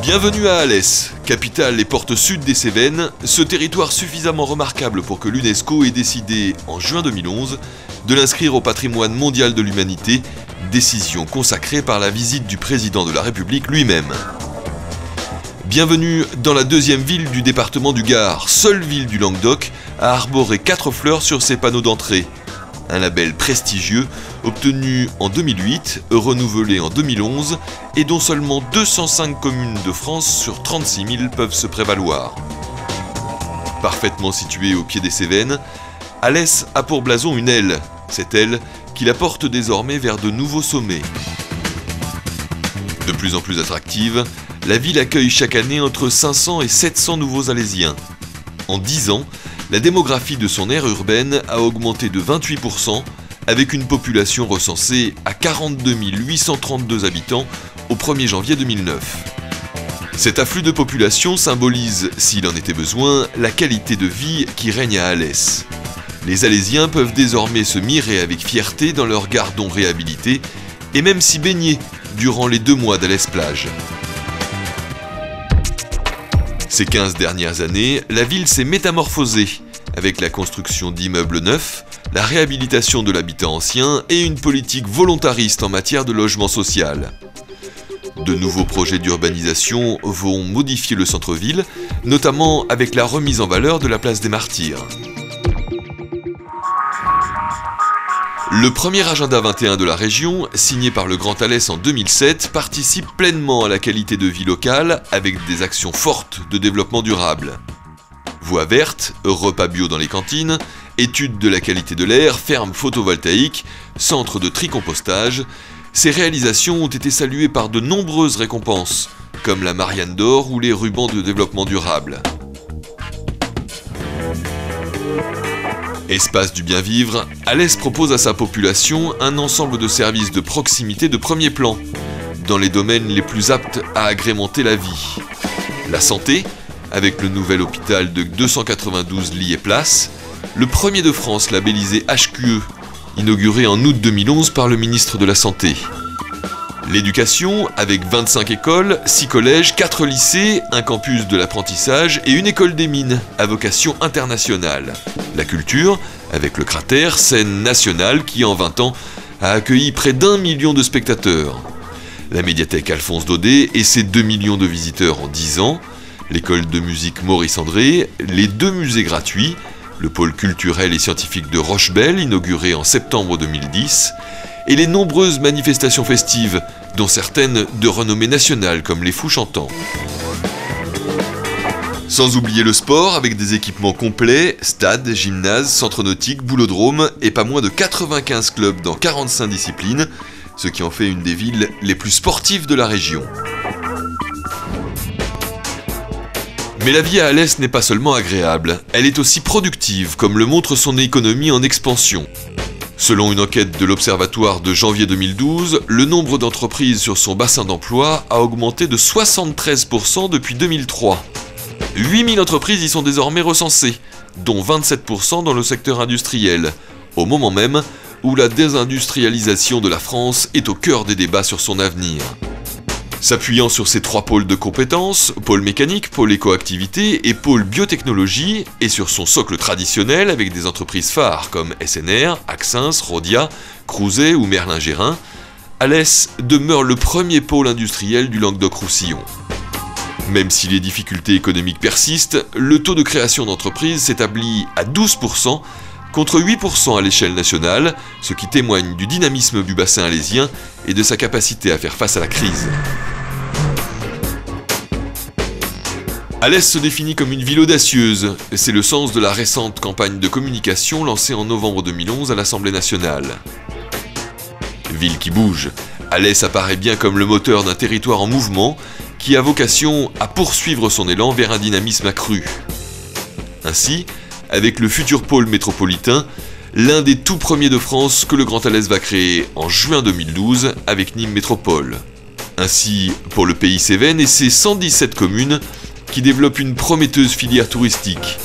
Bienvenue à Alès, capitale et porte sud des Cévennes, ce territoire suffisamment remarquable pour que l'UNESCO ait décidé, en juin 2011, de l'inscrire au patrimoine mondial de l'humanité, décision consacrée par la visite du président de la République lui-même. Bienvenue dans la deuxième ville du département du Gard, seule ville du Languedoc à arborer 4 fleurs sur ses panneaux d'entrée. Un label prestigieux, obtenu en 2008, renouvelé en 2011, et dont seulement 205 communes de France sur 36 000 peuvent se prévaloir. Parfaitement située au pied des Cévennes, Alès a pour blason une aile, cette aile qui la porte désormais vers de nouveaux sommets. De plus en plus attractive, la ville accueille chaque année entre 500 et 700 nouveaux Alésiens. En 10 ans, la démographie de son aire urbaine a augmenté de 28%, avec une population recensée à 42 832 habitants au 1er janvier 2009. Cet afflux de population symbolise, s'il en était besoin, la qualité de vie qui règne à Alès. Les Alésiens peuvent désormais se mirer avec fierté dans leur gardon réhabilité et même s'y baigner durant les 2 mois d'Alès-Plage. Ces 15 dernières années, la ville s'est métamorphosée, avec la construction d'immeubles neufs, la réhabilitation de l'habitat ancien et une politique volontariste en matière de logement social. De nouveaux projets d'urbanisation vont modifier le centre-ville, notamment avec la remise en valeur de la place des Martyrs. Le premier agenda 21 de la région, signé par le Grand Alès en 2007, participe pleinement à la qualité de vie locale avec des actions fortes de développement durable. Voies vertes, repas bio dans les cantines, études de la qualité de l'air, fermes photovoltaïques, centres de tri-compostage, ces réalisations ont été saluées par de nombreuses récompenses, comme la Marianne d'Or ou les rubans de développement durable. Espace du bien vivre, Alès propose à sa population un ensemble de services de proximité de premier plan, dans les domaines les plus aptes à agrémenter la vie. La santé, avec le nouvel hôpital de 292 lits et places, le premier de France labellisé HQE, inauguré en août 2011 par le ministre de la Santé. L'éducation, avec 25 écoles, 6 collèges, 4 lycées, un campus de l'apprentissage et une école des mines, à vocation internationale. La culture, avec le Cratère, scène nationale qui, en 20 ans, a accueilli près d'1 million de spectateurs. La médiathèque Alphonse Daudet et ses 2 millions de visiteurs en 10 ans, l'école de musique Maurice André, les 2 musées gratuits, le pôle culturel et scientifique de Rochebelle, inauguré en septembre 2010, et les nombreuses manifestations festives, dont certaines de renommée nationale comme les Fous Chantants. Sans oublier le sport avec des équipements complets, stades, gymnases, centres nautiques, boulodromes et pas moins de 95 clubs dans 45 disciplines, ce qui en fait une des villes les plus sportives de la région. Mais la vie à Alès n'est pas seulement agréable, elle est aussi productive, comme le montre son économie en expansion. Selon une enquête de l'Observatoire de janvier 2012, le nombre d'entreprises sur son bassin d'emploi a augmenté de 73% depuis 2003. 8000 entreprises y sont désormais recensées, dont 27% dans le secteur industriel, au moment même où la désindustrialisation de la France est au cœur des débats sur son avenir. S'appuyant sur ces 3 pôles de compétences, pôle mécanique, pôle écoactivité et pôle biotechnologie, et sur son socle traditionnel avec des entreprises phares comme SNR, Axins, Rhodia, Crouzet ou Merlin-Gérin, Alès demeure le premier pôle industriel du Languedoc-Roussillon. Même si les difficultés économiques persistent, le taux de création d'entreprises s'établit à 12%, contre 8% à l'échelle nationale, ce qui témoigne du dynamisme du bassin alésien et de sa capacité à faire face à la crise. Alès se définit comme une ville audacieuse, c'est le sens de la récente campagne de communication lancée en novembre 2011 à l'Assemblée nationale. Ville qui bouge, Alès apparaît bien comme le moteur d'un territoire en mouvement qui a vocation à poursuivre son élan vers un dynamisme accru. Ainsi, avec le futur pôle métropolitain, l'un des tout premiers de France que le Grand Alès va créer en juin 2012 avec Nîmes Métropole. Ainsi, pour le pays Cévennes et ses 117 communes qui développent une prometteuse filière touristique.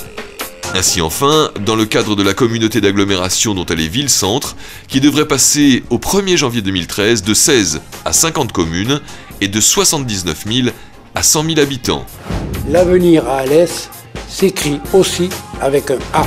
Ainsi enfin, dans le cadre de la communauté d'agglomération dont elle est ville-centre, qui devrait passer au 1er janvier 2013 de 16 à 50 communes et de 79 000 à 100 000 habitants. L'avenir à Alès s'écrit aussi avec un A.